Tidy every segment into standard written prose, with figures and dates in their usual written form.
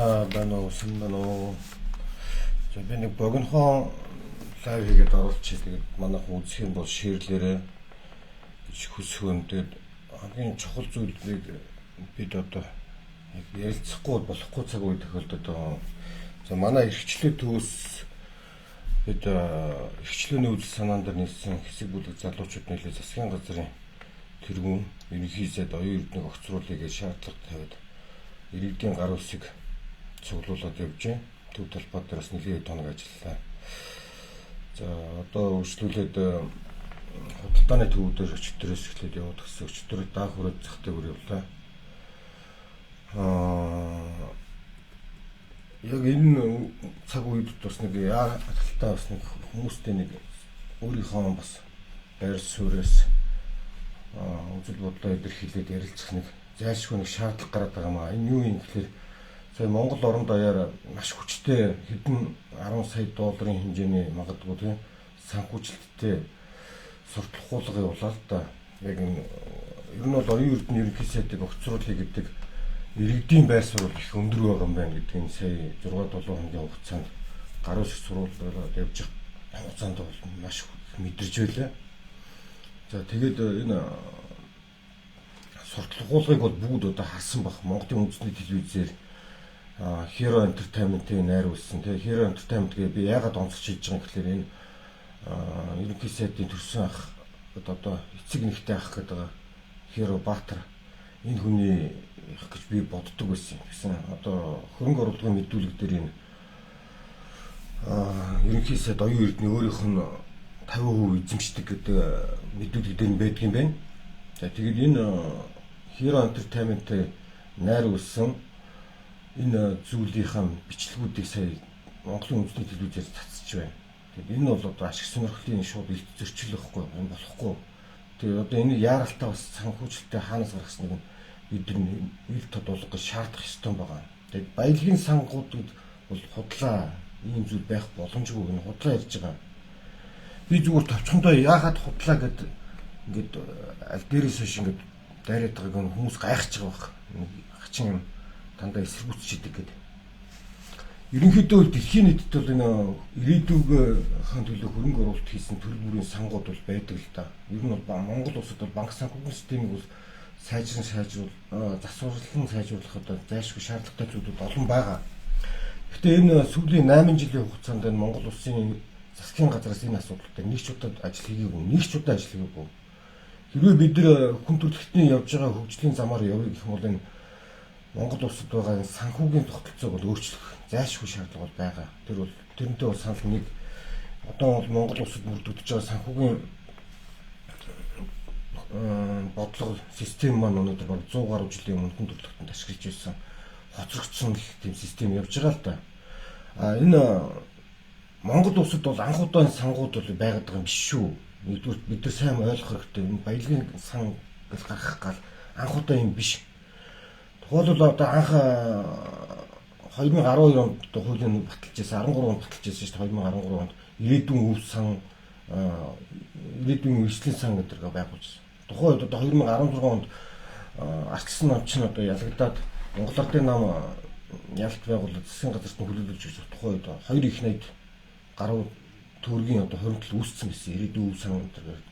байна уу. За би нэг богинохон лайв хийгээд оруулчих. Тэгээд манайхан үзэх юм бол шеэрлээрээ гэж хүсвэн. Тэгээд хамгийн чухал зүйлийг бид одоо ярилцахгүй болохгүй цаг үе тохиолдод байгаа. За манай эрхчлээ төвс бид эрхчлөөний үзэл санаанд нийлсэн хэсэг бүлэг залуучууд нийлээ засгийн газрын тэргүүн ерөнхий сайд оюун эрдэнэ огцруулъя гэж шаардлага тавиад иргэдийн гар үсэг цуглуулад явж байна. Төв талбай дээр бас нэлээд тоног ажиллалаа. За одоо үргэлжлүүлээд худалдааны төвүүдээр өчтөрөөс эхлээд яваад гэсэн өчтөрөө даах хүрээд захтай бүр явлаа. Яг энэ цаг үед бас нэг яалтаа бас нэг хүмүүстэй нэг өөрийнхөө бас байр суурьас үзэл бодлоо илэрхийлээд ярилцах нэг зайлшгүй нэг шаардлага гараад байгаа маа. Энэ юу юм гэхээр сая Монгол орон даяар маш хүчтэй хэдэн 10 сая долларын хэмжээний магадгүй тийм санхүүжилттэй сурталх хуулга явуулаа л да. Яг энэ ер нь бол оюун эрдэнэ ерөнхий сайдыг огцруулъя гэдэг иргэдийн байр суурь их өндөр байгаа юм байна гэдгийг сая 6-7 хоногийн хугацаанд гар үсэг сурвалжуулаад явж байгаа хугацаанд бол маш мэдэрч байлаа. За тэгээд энэ сурталх хуулгыг бол бүгд одоо харсан баг. Монголын үндэсний телевизээр Hero Entertainment-ийн найруулсан. Тэгээ Hero Entertainment гээ би яагаад онцгож хийж байгаа юм гэхээр энэ ерөнхий сайдын төрсөн ах одоо эцэг нэгтэй ах гэдэг байгаа Hero Баатар энэ хүний их гэж би боддог байсан. Гэсэн одоо хөрөнгө оруулалтын мэдүүлэг дээр энэ ерөнхий сайд оюун эрдэнэ өөрийнх нь 50% эзэмшдэг гэдэг мэдүүлэг дээр байдаг юм байна. За тэгээд энэ Hero Entertainment найруулсан энэ зүйлийнхаа бичлэгүүдийг сая Монголын үндэсний телевизээр цацж байна. Тэгээд энэ бол одоо ашиг сонирхлын шууд илт зөрчил байхгүй юм болохгүй. Тэгээд одоо энэ яаралтай бас санхүүжилттэй хаанаас гаргасныг бид ил тодуулах гэж шаардах ёстой байгаа. Тэгээд баялагын сангуудад бол худлаа ийм зүйл байх боломжгүй гэнэ худлаа ярьж байгаа. Би зүгээр товчхондоо яагаад худлаа гэд ингээд аль дээрээс хойш ингээд дайраад байгааг хүмүүс гайхаж байгаа баг. Хачин юм дандаа эсэргүүцчихэд гэдэг. Ерөнхийдөө дэлхийн нийтэд бол энэ ирээдүйн төлөө хөрөнгө оруулалт хийсэн төр бүрийн сангууд бол байдаг л да. Ер нь бол Монгол улсад бол банк санхүүгийн системийг бол засварлан сайжруулахад зайлшгүй шаардлагатай зүйлүүд олон байгаа. Гэхдээ энэ сүүлийн 8 жилийн хугацаанд энэ Монгол улсын засгийн газраас энэ асуудалтай нэг ч удаа ажил хийгээгүй. Хэрвээ бид нэр хүн төрөлхтний явж байгаа хөгжлийн замаар явъя гэх юм бол энэ Монгол улсад байгаа энэ санхүүгийн тогтолцоог бол өөрчлөх зайлшгүй шаардлага бол байгаа. Тэрнтэй бол санал нэг одоо бол Монгол улсад бүрдэгдэж байгаа санхүүгийн бодлого систем маань өнөөдөр баг 100 гаруй жилийн өмнө хүн төрөлхтөнд ашиглаж байсан хоцрогдсон тийм систем явж байгаа л да. Энэ Монгол улсад бол анх удааны сангууд бол байгаад байгаа юм биш шүү. Нэгдүгээр бид нар сайн ойлгох хэрэгтэй. Энэ баялагын сан гэж гарах гал анх удаа юм биш. Тухайлбал одоо анх 2012 онд одоо хуулийн баталж байсан 13 онд баталж байсан шүү дээ. 2013 онд ирээдүйн өв сан ирээдүйн эрсдлийн сан гэдэг байгуулжсэн. Тухайн үед одоо 2016 онд арчсан намч нь одоо ялгадаад Монгол Ардын нам ялт байгуулалт засгийн газарт нь хүлээлгэж өгч тухайн үед 2 их найд гаруй төгрөгийн одоо хоригдол үүссэн байсан ирээдүйн сан гэдэг.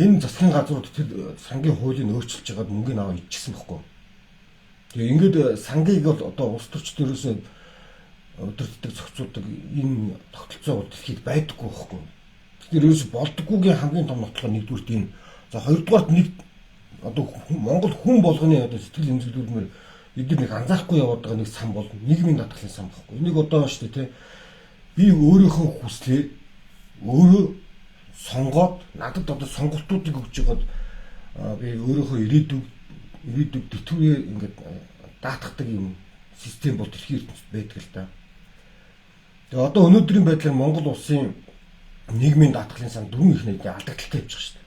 Энэ засгийн газрууд тэр сангийн хуулийг өөрчилж байгаад мөнгөний аваа ичсэн байхгүй. Тэгээ ингээд сангийг бол одоо улс төрч дээрээс өдөртдөг зохицуулдаг энэ тогтолцоо бол дэлхийд байдаггүй байхгүй. Тэгэхээр ерөөс болдоггүйгийн хамгийн том нотлого нэгдүгürt энэ. За хоёрдугаарт нэг одоо Монгол хүн болгоны одоо сэтгэл эмзэглүүлмээр бид нэг анзаарахгүй яваад байгаа нэг сан бол нийгмийн даатгалын сан байхгүй. Энийг одоо шүү дээ тий. Би өөрийнхөө хүслээ өөрөө сонгоод надад одоо сонголтуудыг өгч байгаад би өөрийнхөө ирээдүйг тэтгэврээ ингээд даатгадаг юм систем бол дэлхийн ертөнцид байдаг л да. Тэгээ одоо өнөөдрийн байдлаар Монгол улсын нийгмийн даатгалын сан 4 их найдын алдагдaltaй явж байгаа шүү дээ.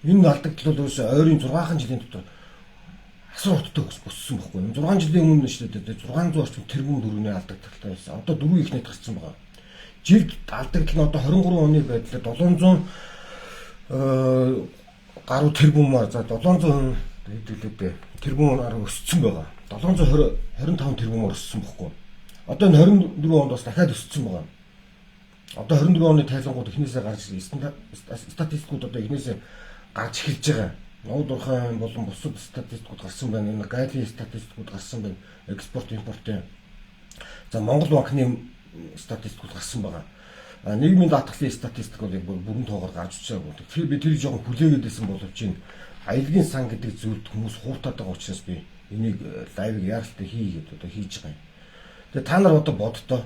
Энэ алдагдал бол ерөөсөй ойрын 6 жилийн дотор асар хоттой өссөн байхгүй. 6 жилийн өмнө шүү дээ 600 орчим тэрбум төгрөгийн алдагдaltaй байсан. Одоо 4 их найд гарсан байгаа. Жилд алдагдал нь одоо 23 оны байдлаар 700 гаруй тэрбумаар за 700 хэдүүлээ тэрбумаар өссөн байгаа. 725 тэрбумаар өссөн бохгүй. Одоо энэ 24 онд бас дахиад өссөн байгаа. Одоо 24 оны тайлангууд эхнээсээ гарч статистикууд одоо эхнээсээ гарч эхэлж байгаа. Нууд урхан болон бусад статистикууд гарсан байна. Энэ гайлийн статистикууд гарсан байна. Экспорт, импортын. За Монгол банкны статистикууд гарсан байгаа. Нийгмийн даатгалын статистик бол бүрэн тоогоор гарч ирж байгаа. Тэгэхээр би тэр жоохон хүлээгээд байсан боловч энэ аялагын сан гэдэг зүйлд хүмүүс хуутаад байгаа учраас би энийг лайвыг яаралтай хийгээд одоо хийж байгаа юм. Тэгээ та нар одоо боддоо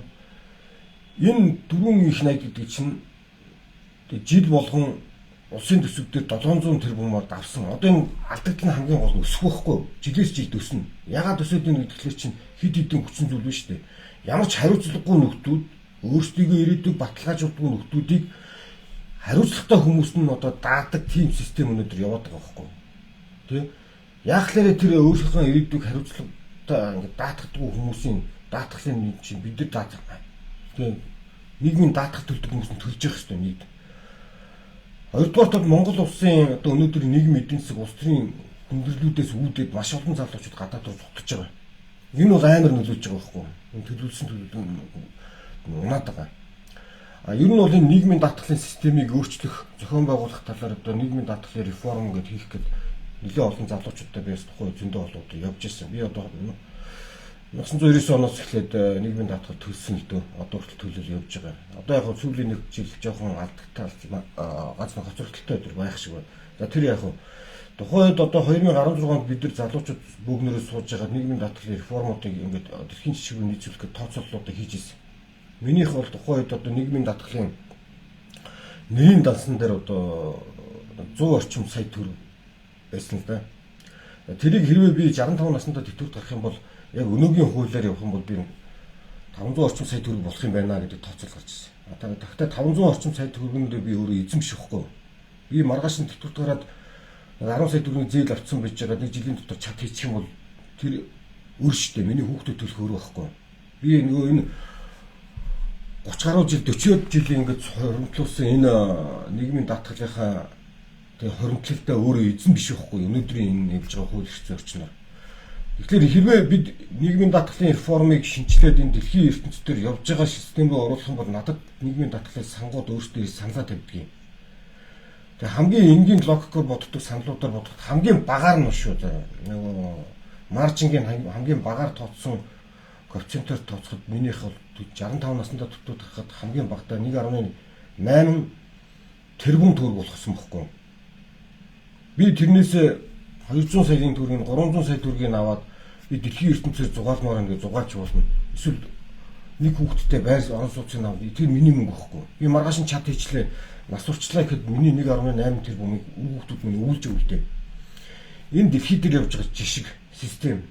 энэ дөрвөн их найд гэдэг чинь жил болгон улсын төсөв дээр 700 тэрбумаар давсан. Одоо энэ алдагдал нь хамгийн гол нь өсөх байхгүй. Жилээс жилд өснө. Ягаад өсөд энэ гэхлээр чинь хэд хэдэн хүчин зүйл байна шүү дээ. Ямар ч хариуцлагагүй нөхдүүд өөрсдийгөө ирээдүйг баталгаажуулдаг нөхдүүдийг хариуцлагатай хүмүүс нь одоо даадаг тийм систем өнөөдөр яваад байгаа байхгүй. Тэ? Яахлаарэ тэр өөрийнхөө ирээдүйг хариуцлагатай ингээд даатгадаг хүмүүсийн даатгалын чинь бид нар даатгах. Тэ? Нийгмийн даатгах төлдөг хүмүүс нь төлж явах хэрэгтэй нийт. Хоёрдугаарт Монгол улсын одоо өнөөдөр нийгмийн эдийн засаг улс төрийн хүндрэлүүдээс үүдээд маш олон залуучууд гадаад руу зогтож байгаа. Энэ бол амар нөлөөлж байгаа байхгүй. Энэ төлөвлөсөн унаад байгаа. Ер нь бол энэ нийгмийн даатгалын системийг өөрчлөх, зохион байгуулах талаар одоо нийгмийн даатгалын реформ гэдээ хийх гээд нэлээд олон залуучуудтай би бас тухайн зөндөө болоод явж ирсэн. Би одоо 1999 оноос эхлээд нийгмийн даатгал төлсөн л дөө одоо хүртэл төлөөл явж байгаа. Одоо яг сүүлийн нэг жил жоохон алдагтай ганцхан хоцрогдолтой байх шиг байна. За тэр яг тухайд одоо 2016 онд бид нар залуучууд бүгнээрээ сууж байгаа нийгмийн даатгалын реформуудыг ингээд дэлхийн жишгүүр нийцүүлэх гэж тооцооллуудыг хийж ирсэн. Минийх бол тухайд одоо нийгмийн даатгалын нэрийн дансан дээр одоо 100 орчим сая төгрөг байсан л да. Тэрийг хэрвээ би 65 наснда тэтгэврт гарах юм бол яг өнөөгийн хуулиар явах юм бол би 500 орчим сая төгрөг болох юм байна гэдэг тооцоол гарч ирсэн. Тэгвэл 500 орчим сая төгрөгөнд би өөрөө эзэм шихгүй. Би маргааш нь тэтгэврт гараад 10 сая төгрөгийн зээл авцсан байж байгаа нэг жилийн дотор чад хийчих юм бол тэр өр штэ миний хүүхдэд төлөх өөрөө байхгүй. Би нөгөө энэ 30 гаруй жил 40-од жилийн ингээд хоримтлуулсан энэ нийгмийн даатгалынхаа тэг хоримтлалдаа өөрөө эзэн биш байхгүй өнөөдрийн энэ явж байгаа хууль эрх зүйн орчноор. Тэгэхээр хэрвээ бид нийгмийн даатгалын реформыг шинжилээд энэ дэлхийн ертөнцийн явж байгаа систем рүү оруулах юм бол надад нийгмийн даатгалын сангууд өөрсдөө саналаа тавьдаг юм. Тэгээ хамгийн энгийн логикоор боддог саналуудаар бодоход хамгийн багаар нь шүү дээ. Нөгөө маржингийн хамгийн багаар тооцсон коэффициентээр тооцоход минийх бол 65 наснда төтөд гарахад хамгийн багтаа 1.8 тэрбум төгрөг болгосон бохгүй. Би тэрнээс 200 саяын төгрөгийг 300 сая төгрөгийг аваад би дэлхийн ертөнцөөр зугаалмаар ингээд зугаалч болно. Эсвэл нэг хүүхэдтэй байр орон сууцыг аваад тэр миний мөнгө байхгүй. Би маргааш нь чад хийчлээ. Нас урчлаа гэхэд миний 1.8 тэрбумыг хүүхдүүд минь үүлж өгдөө. Энэ дэлхийд дээр явж байгаа жишг систем.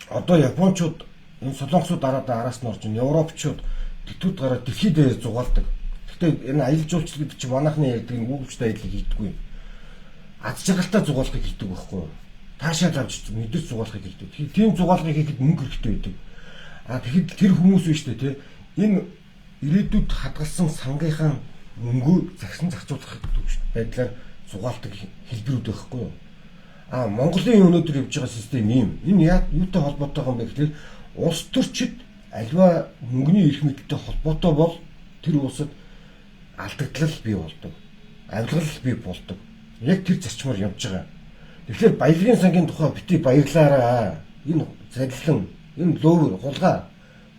Одоо японочууд энэ солонгосууд араас нь орж ин европчууд тэтгэврт гараад дэлхийд дээр зугаалдаг. Гэхдээ энэ аялал жуулчлал гэдэг чинь манайхны ярьдаг энэ үйлчлэл аяллыг хийдэггүй. Аз жаргалтай зугаалгахыг хийдэг байхгүй юу? Таашаал авч мэдэрч зугаалгахыг хийдэг. Тийм зугаалгыг хийхэд мөнгө хэрэгтэй байдаг. Тэгэхэд тэр хүмүүс биш үү те? Энэ ирээдүйд хадгалсан сангийнхаа мөнгөө загсан зарцуулах байдлаар зугаалдаг хэлбэрүүд байхгүй юу? Монголын өнөөдөр явж байгаа систем ийм. Энэ юутай холбоотой юм бэ гэхээр улс төрчид альва мөнгөний эрх мэдэлтэй холбоотой бол тэр улсад алдагдлал бий болдог. Авилгал бий болдог. Яг тэр зарчмаар явж байгаа. Тэгэхээр баялагын сангийн тухай бити баярлаараа. Энэ зарилан, энэ лөөвөр хулгай.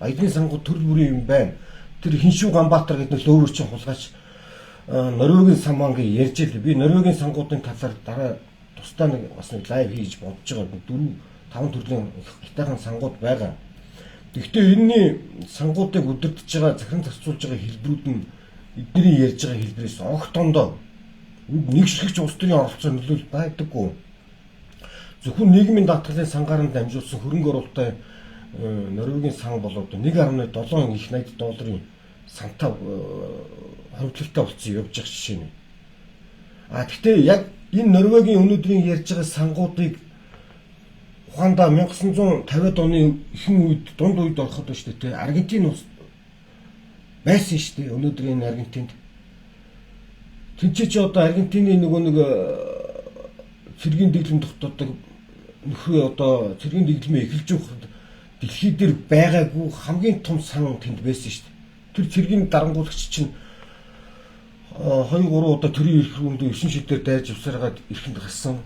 Баялагын сангууд төрөл бүрийн юм байна. Тэр Хиншүү Ганбаатар гэдэг лөөвөр чинь хулгайч Норвегийн сан мангийн ярьж ийл. Би Норвегийн сангуудын талаар дараа тусдаа нэг бас нэг лайв хийж бодож байгаа. 4-5 төрлийн хятадхан сангууд байгаа. Гэхдээ энэний сангуудыг удирдах байгаа, захиран зарцуулж байгаа хэлбэрүүд нь эдний ярьж байгаа хэлбэрээс огт ондоо нэг шигч улс төрийн оролцоо нөлөөлөл байдаггүй. Зөвхөн нийгмийн даатгалын сангаар нь дамжуулсан хөрөнгө оруулалттай Норвегийн сан болоод 1.7 их найд долларын сантай хөвчлөлтөй болсон явж байгаа жишээ нь. Гэхдээ яг энэ Норвегийн өнөөдрийн ярьж байгаа сангуудыг ухаандаа 1950-ад оны ихэнх үед дунд үед ороход шүү дээ. Аргентин улс байсан шүү дээ. Өнөөдрийн Аргентинд. Тинчээ чи одоо Аргентины нөгөө нэг цэргийн дэглэм дотоод нөхрөө одоо цэргийн дэглэмээ эхэлж байхад дэлхий дээр байгаагүй хамгийн том сан тэнд байсан шүү дээ. Тэр цэргийн дарангуулагч чинь 2 3 удаа төрийн эрх рүүндээ 9 шидээр дайж авсараад эрхэнд гарсан.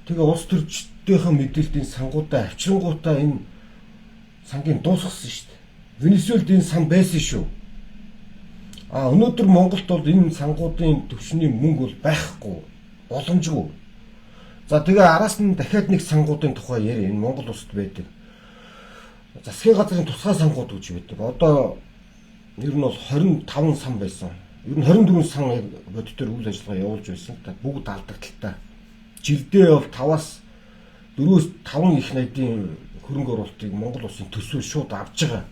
Тэгээ улс төрчдийнхээ мэдээллийн сангуудаа авчирнгуудаа энэ сангийн дуусгасан шүү дээ. Венесуэлд энэ сан байсан шүү. Өнөөдөр Монголд бол энэ сангуудын төвшний мөнгө бол байхгүй, боломжгүй. За тэгээ араас нь дахиад нэг сангуудын тухай ярив. Энэ Монгол улсад байдаг. Засгийн газрын тусгай сангууд гэж байдаг. Одоо ер нь бол 25 сан байсан. Ер нь 24 сан бодитоор үйл ажиллагаа явуулж байсан. Бүгд алдагдaltaй. Жилдээ бол 5-аас 4-өөс 5 их найдын хөрөнгө оруулалтыг Монгол улсын төсвөө шууд авч байгаа.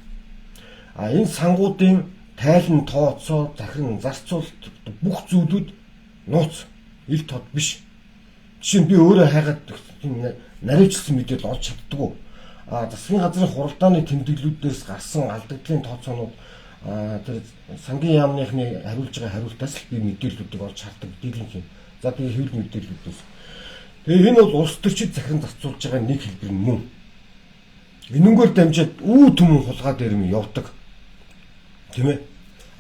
Энэ сангуудын тайлан тооцоо, захиран зарцуулалт бүх зүйлүүд нууц, ил тод биш. Жишээ нь би өөрөө хайгаад наривчлсан мэдээлэл олж чаддаггүй. Засгийн газрын хуралдааны тэмдэглэлүүдээс гарсан алдагдлын тооцоонууд тэр сангийн яамныхны хариулж байгаа хариултаас л би мэдээллүүдийг олж хардаг дийлэнх юм. За би хэвлэл мэдээллүүдээс. Тэгээ энэ бол улс төрчид захиран зарцуулж байгаа нэг хэлбэр нь мөн. Энэнгээр дамжаад үү түмэн хулгай дээр юм явдаг. Тийм ээ.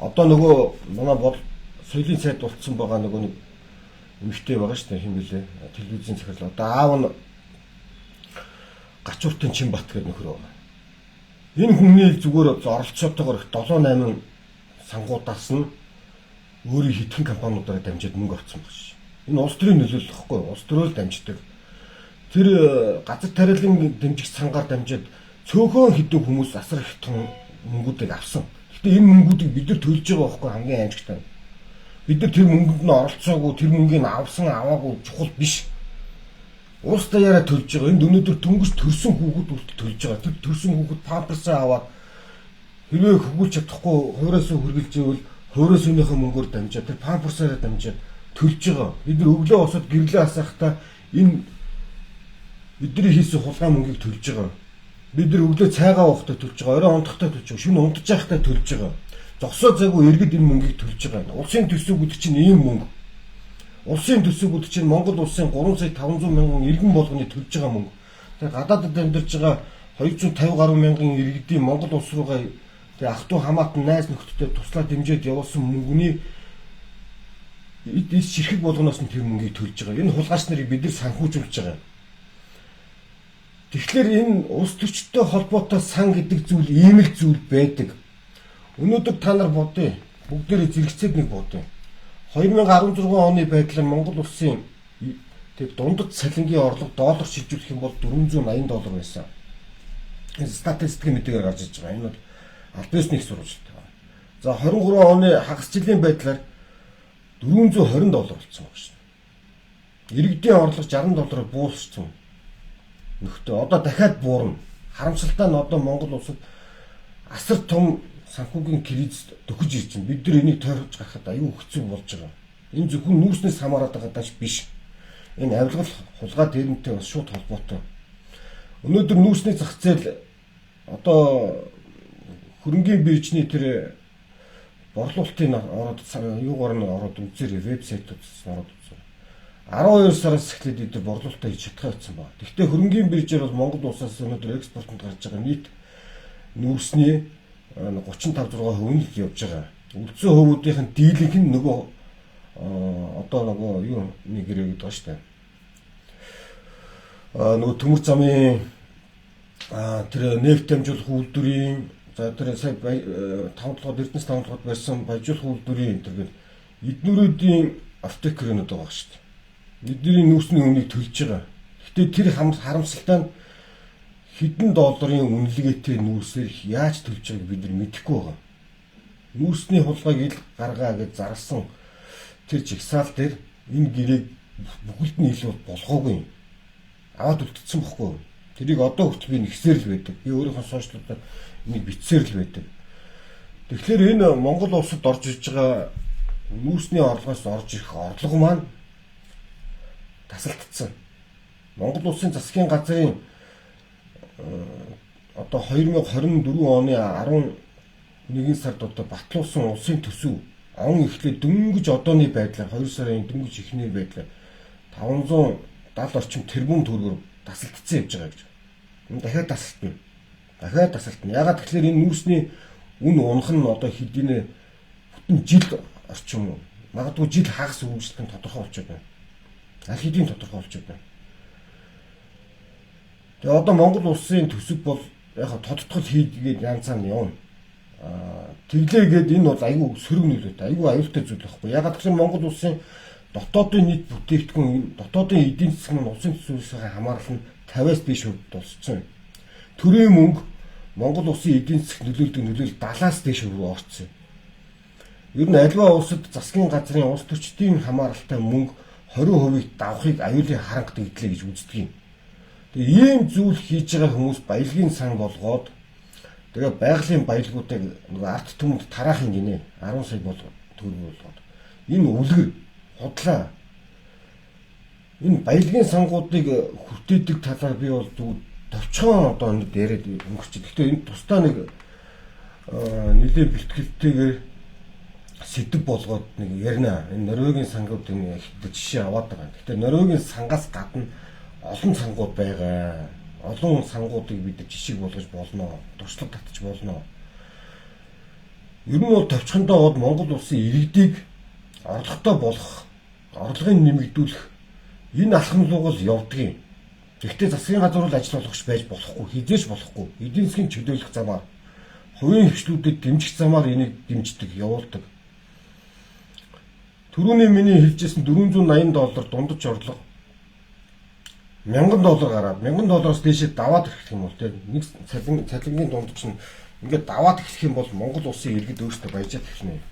Одоо нөгөө манай бол соёлын сайд болцсон байгаа нөгөө нэг эмэгтэй байгаа шүү дээ, хэм бэлээ. Телевизийн захирал. Одоо аав нь Гачууртын Чинбат гэдэг нөхөр байгаа. Энэ хүний зүгээр оролцоотойгоор 7-8 сангуудаас нь өөрийн хитгэн компаниудаараа дамжаад мөнгө авсан баг ш. Энэ улс төрийн нөлөөлөл واخгүй. Улс төрөөл дамждаг. Тэр газар тариалан дэмжих сангаар дамжаад цөөхөн хэдэн хүмүүс асар их том мөнгүүдийг авсан. Гэтэ энэ мөнгүүдийг бид нар төлж байгаа واخгүй хамгийн аимшигтай. Бид нар тэр мөнгөнд нь оролцоогүй, тэр мөнгийг авсан аваагүй чухал биш. Улс даяараа төлж байгаа. Энд өнөөдөр дөнгөж төрсөн хүүхэд үртэл төлж байгаа. Тэр төрсөн хүүхэд памперсаа аваад хэрвээ хөгүүлж чадахгүй хуурайсаа хүргэлж ивэл хуурайсынхаа мөнгөөр дамжаад тэр памперсаараа дамжаад төлж байгаа. Бид нар өглөө босоод гэрлээ асаахтаа энэ бидний хийсэн хулгай мөнгийг төлж байгаа. Бид нар өглөө цайгаа уухтаа төлж байгаа. Орой унтахтаа төлж байгаа. Шөнө унтаж байхдаа төлж байгаа. Зогсоо цаггүй иргэд энэ мөнгийг төлж байгаа. Улсын төсвүүд чинь ийм мөнгө. Улсын төсвүүд чинь Монгол улсын 3 сая 500 мянган иргэн болгоны төлж байгаа мөнгө. Тэгээ гадаадд амьдарч байгаа 250 гаруй мянган иргэдийн Монгол улс руугаа тэгээ ах トゥ хамаатан найз нөхдөдөө туслаа дэмжиж явуулсан мөнгөний эд ширхэг болгоноос нь тэр мөнгийг төлж байгаа. Энэ хулгайч нарыг бид нар санхүүжүүлж байгаа. Тэгэхээр энэ улс төрчтэй холбоотой сан гэдэг зүйл ийм л зүйл байдаг. Өнөөдөр та нар бодъё. Бүгдээрээ зэрэгцээд нэг бодъё. 2016 оны байдлаар Монгол улсын тэг дундад цалингийн орлого доллар шилжүүлэх юм бол $480 байсан. Энэ статистикийн мэдээгээр гарч иж байгаа. Энэ бол аль бисний сурвалжтай байна. За 23 оны хагас жилийн байдлаар $420 болсон байна шин. Иргэдийн орлого $60 бууссан. Нөхдөд одоо дахиад буурна. Харамсалтай нь одоо Монгол улсад асар том санхүүгийн кризис төхөж ирж байна. Бид нар энийг тойрож гарахад аюу хэцүү болж байгаа. Энэ зөвхөн нүүснээс хамаарат байгаа даа биш. Энэ авилгал хулгай дээрэнтэй бас шууд холбоотой. Өнөөдөр нүүсний зах зээл одоо хөрөнгийн биржний тэр борлуулалтын ороод юугаар нь ороод үзээр вебсайтууд ороод үзээ. 12 сараас эхлээд бид борлуулалтаа хийж чадхаа болсон байна. Гэхдээ хөрөнгийн биржээр бол Монгол улсаас өнөөдөр экспортод гарч байгаа нийт нүүрсний 35-6% нь явж байгаа. Үлдсэн хувуудын дийлэнх нь нөгөө одоо нөгөө юу нэг гэрээ гэдэг ба штэ. Нөгөө төмөр замын тэр нефт дамжуулах үйлдвэрийн за тэр сая 5 толгойд Эрдэнэс 5 толгойд барьсан баяжуулах үйлдвэрийн тэргээд эднүрүүдийн автокрэнүүд байгаа штэ. Бидний нүүрсний үнийг төлж байгаа. Гэтэ тэр харамсалтай нь хэдэн долларын үнэлгээтэй нүүрсээр яаж төлж байгааг бид нар мэдэхгүй байгаа. Нүүрсний хулгайг ил гаргаа гэж зарласан тэр жигсаал дээр энэ гэрээг бүгд нь илүү болгоогүй. Аваад үлдсэн бохгүй. Тэрийг одоо хүртэл би нэгсээр л байдаг. Би өөрийнхөө сошиалуудаар энийг бичсээр л байдаг. Тэгэхээр энэ Монгол улсад орж ирж байгаа нүүрсний орлогоос орж ирэх орлого маань тасалдсан. Монгол улсын засгийн газрын одоо 2024 оны 11 сард одоо батлуулсан улсын төсөв он эхлээд дөнгөж одооны байдлаар 2 сарын дөнгөж ихний байдлаар 70 орчим тэрбум төгрөгөөр тасалдсан явж байгаа гэж. Энэ дахиад тасалтна. Дахиад тасалтна. Ягаад тэгэхээр энэ нүүрсний үн унах нь одоо хэдийнэ бүтэн жил орчим магадгүй жил хагас үргэлжлэх нь тодорхой болчиход байна. Аль хэдийн тодорхой болчиход байна. Тэгээ одоо Монгол улсын төсөв бол яг тодтгол хийгээд янз цаана явна. Тэглээгээд энэ бол айгүй сөрөг нөлөөтэй, айгүй аюултай зүйл байхгүй. Ягаад гэвэл Монгол улсын дотоодын нийт бүтээгдэхүүн, дотоодын эдийн засаг нь улсын төсвөөс хамаарал нь 50-аас дээш хувьд болсон. Төрийн мөнгө Монгол улсын эдийн засаг нөлөөлөлт 70-аас дээш рүү орцсон. Ер нь альва улсад засгийн газрын улс төрчдийн хамааралтай мөнгө 20% давахыг аюулын харанга дэглээ гэж үздэг юм. Тэгээ ийм зүйл хийж байгаа хүмүүс баялагын сан болгоод тэгээ байгалийн баялагуудыг нөгөө арт түмэнд тараахын гинэ 10 сая төгрөг болгоод энэ үлгэр худлаа энэ баялагын сангуудыг хүртээдэг талаар би бол товчхон одоо нэг яриад өнгөрч. Гэхдээ энэ тусдаа нэг нэлээд бэлтгэлтэйгээр сэдв болгоод нэг ярина. Энэ Норвегийн сангуудын их жишээ аваад байгаа. Гэхдээ Норвегийн сангаас гадна олон сангууд байгаа. Олон сангуудыг бид жишээ болгож болно. Туршлага татчих болно. Ер нь бол товчхондоо бод Монгол улсын иргэдийг орлоготой болгох, орлогыг нэмэгдүүлэх энэ алхамлуугал явдгийг. Гэхдээ засгийн газар бол ажил олгогч байж болохгүй, хизээч болохгүй. Эдийн засгийн чөлөөлөх замаар, хувийн хвшлүүдэд дэмжих замаар энийг дэмждэг, явуулдаг. Түрүүний миний хэлжсэн $480 дундаж орлого $1000 гараад $1000-аас дээшээ даваад ирэх юм бол нэг цалингийн дундаж нь ингээд даваад эхлэх юм бол Монгол улсын иргэд өөрсдөө баяжаад эхэлнэ.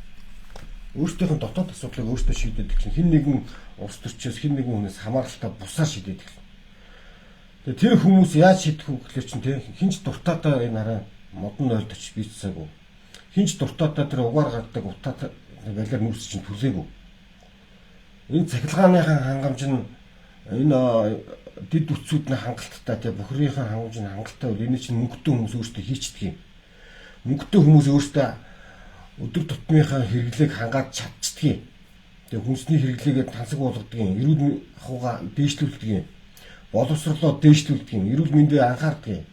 Өөрсдийнх нь дотоод асуудлыг өөрсдөө шийдээд эхэлнэ. Хэн нэгэн улс төрчөөс хэн нэгэн хүнээс хамааралтай бусаар шийдээд эхэлнэ. Тэгээ тэр хүмүүс яаж шийдэх вэ гэхэлэр чинь тийм хинч дуртаатаа энэ хараа модон ойлдоч бийцсаагүй. Хинч дуртаатаа тэр угаар гардаг утаатай балиар нүүрс чинь түлээгүй. Энэ цахилгааныхаа хангамж нь энэ дид үтсүүдний хангалттай тийм бохирынхаа хангамж нь хангалттай бол энэ чинь мөнгөтэй хүмүүс өөрсдөө хийчдэг юм. Мөнгөтэй хүмүүс өөрсдөө өдөр тутмынхаа хэрэглээг хангаад чадчихдаг юм. Тэгээ хүнсний хэрэглээгээ тансаг болгодог юм. Эрүүл ахуйгаа дээшлүүлдэг юм. Боловсрлоо дээшлүүлдэг юм. Эрүүл мэндэд анхаардаг юм.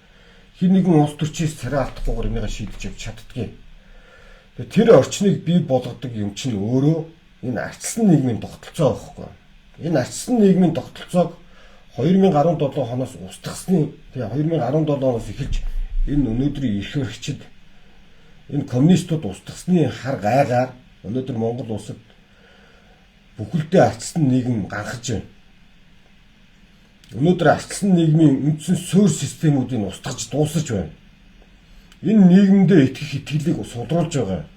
Хин нэгэн улс төрчөөс царай алдахгүйгээр энийг шийдэж явж чаддаг юм. Тэгээ тэр орчныг бий болгодог юм чинь өөрөө энэ арчилсан нийгмийн тогтолцоо байхгүй. Энэ арчилсан нийгмийн тогтолцоог 2017 оноос устгасны тэгээ 2017 оноос эхэлж энэ өнөөдрийн эрх баригчид энэ коммунистууд устгасны хар гайгаар өнөөдөр Монгол улсад бүхэлдээ арчилсан нийгэм ганхаж байна. Өнөөдөр арчилсан нийгмийн үндсэн суурь системүүдийг устгаж дуусаж байна. Энэ нийгэмдээ итгэх итгэлийг сулруулж байгаа.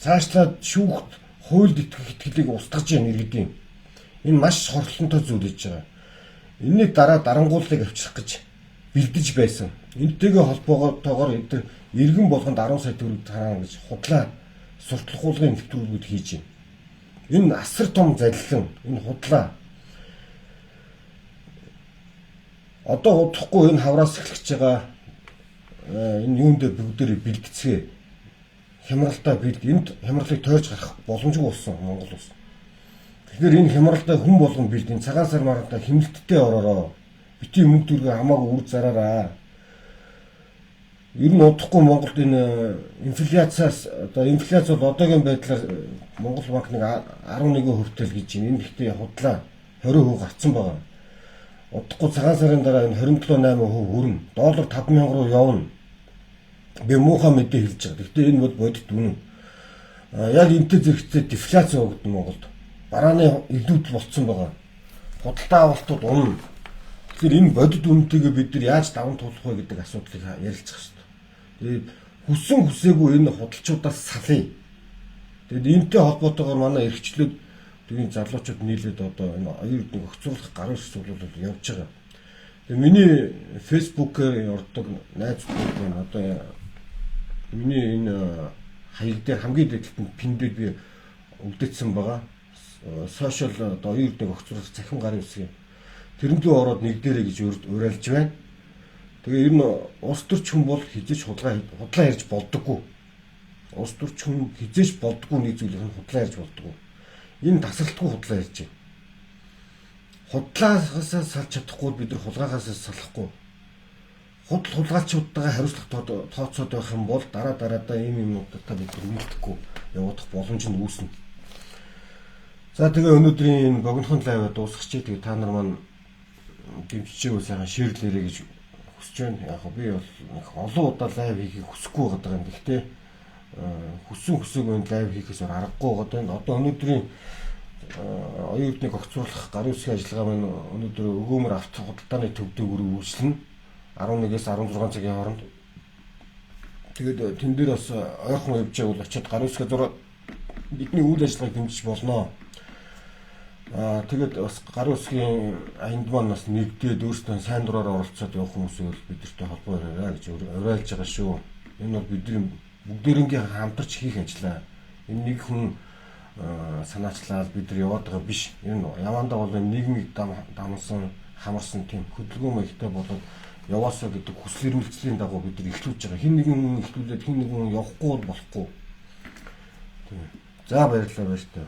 Цаашлаад шүүхт хуульд итгэх итгэлийг устгаж яана иргэдийн. Энэ маш хорлолттой зүйл хийж байгаа. Энэний дараа дарангууллыг авчрах гэж бэлдэж байсан. Энтэйгээ холбоотойгоор эдгээр иргэн болгонд 10 сая төгрөг тараана гэж худлаа сурталхуулгын нэвтрүүлгүүд хийж байна. Энэ асар том залилан, энэ худлаа. Одоо удахгүй энэ хавраас эхлэж байгаа энэ юундээ бүгдээрээ бэлтгэцгээ. Хямралтай бэлд энд хямралыг тойрч гарах боломжгүй болсон Монгол улс. Тэгэхээр энэ хямралтай хүн болгон бэлд энэ цагаан сар маргаантай хэмнэлттэй ороороо бити мөнгө төргөө хамаагүй үр зараараа. Ер нь удахгүй Монголд энэ инфляцаас одоо инфляц бол одоогийн байдлаар Монгол банк нэг 11% л гэж байна. Энэ ихтэй худлаа 20% гарцсан байгаа. Удахгүй цагаан сарын дараа энэ 27.8% хүрнэ. Доллар 5000 руу явна. Би муухай мэдээ хэлж байгаа. Гэхдээ энэ бол бодит үнэн. Яг энтэй зэрэгцээ дефляц явагдана Монголд. Барааны илүүдл болцсон байгаа. Худалдаа авалтууд унана. Тэгэхээр энэ бодит үнэнтэйгээ бид нар яаж даван туулах вэ гэдэг асуудлыг ярилцах хэрэгтэй. Тэгээд хүссэн хүсээгүй энэ худалчуудаас салъя. Тэгээд энэтэй холбоотойгоор манай эрхчлүүд тэгээд залуучууд нийлээд одоо энэ оюутныг өгцөрлөх гарын сүлжүүлэлт явж байгаа. Тэгээд миний фэйсбүүкээр ордог найз байна. Одоо миний энэ хаяг дээр хамгийн дэвтэлтэнд пиндүүд би өгдөгдсөн байгаа. Сошиал одоо оюутныг өгцөрлөх цахим гарын үсгийн тэрнлүү ороод нэг дээрэ гэж уриалж байна. Тэгээ ер нь улс төрч хүн бол хизээч худлаа ярьж болдоггүй. Улс төрч хүн хизээч болдоггүй нэг зүйлийг худлаа ярьж болдоггүй. Энэ тасралтгүй худлаа ярьж байна. худлаагаас салж чадахгүй бид нар хулгаагаас салахгүй. Хулгайлчуудтайгаа хариуцлага тооцоод байх юм бол дараадаа ийм юмнуудаа бид нар үлдэхгүй явах боломж нь үүснэ. За тэгээ өнөөдрийн энэ богинохон лайв дуусгачих. Тэгээ та нар маань дэмжиж сайхан шеэрлээрэй гэж хүсэж байна. Яг би бол олон удаа лайв хийхийг хүсэхгүй байгаа юм. Гэхдээ хүсэг лайв хийхээс аргагүй байгаа. Одоо өнөөдрийн оюутныг огцруулах гарын үсгийн ажиллагаа маань өнөөдөр өгөөмөр авто худалдааны төвдөөгөөр үргэлжлэнэ. 11-ээс 16 цагийн хооронд. Тэгээд тэн дээр бас ойрхон явж байвал очиод гарын үсгээ зураад бидний үйл ажиллагааг дэмжиж болно. Тэгээд бас гарын үсгийн аянд маань бас нэгдээд өөрсдөө сайн дураараа оролцоод явах хүмүүсийг бидэртэй холбоо яриа гэж уриалж байгаа шүү. Энэ бол бидний бүгдээрээ хамтарч хийх ажлаа. Энэ нэг хүн санаачлаад бид нар яваад байгаа биш. Энэ явандаа бол нийгмийг дамсан, хамарсан тийм хөдөлгөөн маягтай болоод яваасаа гэдэг хүсэл эрмэлзлийн дагуу бид нар эхлүүлж байгаа. Хин нэгэн эхлүүлээд хин нэгэн явахгүй болохгүй. Тийм. За баярлалаа баяртай.